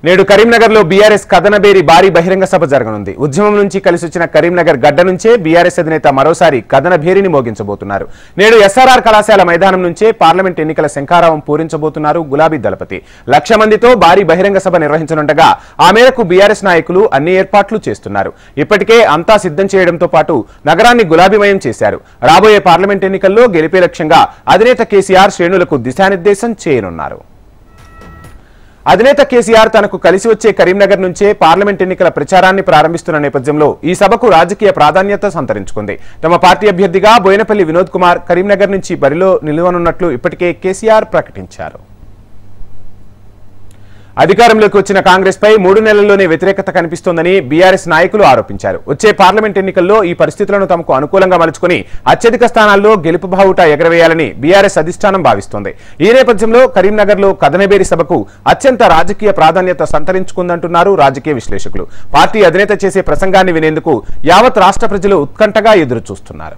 నేడు కరీంనగర్లో బీఆర్ఎస్ కదనబేరి భారీ బహిరంగ సభ జరగనుంది. ఉద్యమం నుంచి కలిసి వచ్చిన కరీంనగర్ గడ్డ నుంచే బీఆర్ఎస్ అధినేత మరోసారి కదనబేరిని మోగించబోతున్నారు. నేడు ఎస్ఆర్ఆర్ కళాశాల మైదానం నుంచే పార్లమెంట్ ఎన్నికల శంఖారావం పూరించబోతున్నారు గులాబీ దళపతి. 1,00,000 మందితో భారీ బహిరంగ సభ నిర్వహించనుండగా ఆ మేరకు బీఆర్ఎస్ నాయకులు అన్ని ఏర్పాట్లు చేస్తున్నారు. ఇప్పటికే అంతా సిద్ధం చేయడంతో పాటు నగరాన్ని గులాబీమయం చేశారు. రాబోయే పార్లమెంట్ ఎన్నికల్లో గెలిపే లక్ష్యంగా అధినేత కేసీఆర్ శ్రేణులకు దిశానిర్దేశం చేయనున్నారు. అధినేత కేసీఆర్ తనకు కలిసి వచ్చే కరీంనగర్ నుంచే పార్లమెంట్ ఎన్నికల ప్రచారాన్ని ప్రారంభిస్తున్న నేపథ్యంలో ఈ సభకు రాజకీయ ప్రాధాన్యత సంతరించుకుంది. తమ పార్టీ అభ్యర్థిగా బోయినపల్లి వినోద్ కుమార్ కరీంనగర్ నుంచి బరిలో నిలవనున్నట్లు ఇప్పటికే కేసీఆర్ ప్రకటించారు. అధికారంలోకి వచ్చిన కాంగ్రెస్ పై 3 నెలల్లోనే వ్యతిరేకత కనిపిస్తోందని బీఆర్ఎస్ నాయకులు ఆరోపించారు. వచ్చే పార్లమెంట్ ఎన్నికల్లో ఈ పరిస్థితులను తమకు అనుకూలంగా మలుచుకుని అత్యధిక స్థానాల్లో గెలుపు బావుట ఎగరవేయాలని బీఆర్ఎస్ అధిష్టానం భావిస్తోంది. ఈ నేపథ్యంలో కరీంనగర్లో కదనబేరి సభకు అత్యంత రాజకీయ ప్రాధాన్యత సంతరించుకుందంటున్నారు రాజకీయ విశ్లేషకులు. పార్టీ అధినేత చేసే ప్రసంగాన్ని వినేందుకు యావత్ రాష్ట్ర ప్రజలు ఉత్కంఠగా ఎదురు చూస్తున్నారు.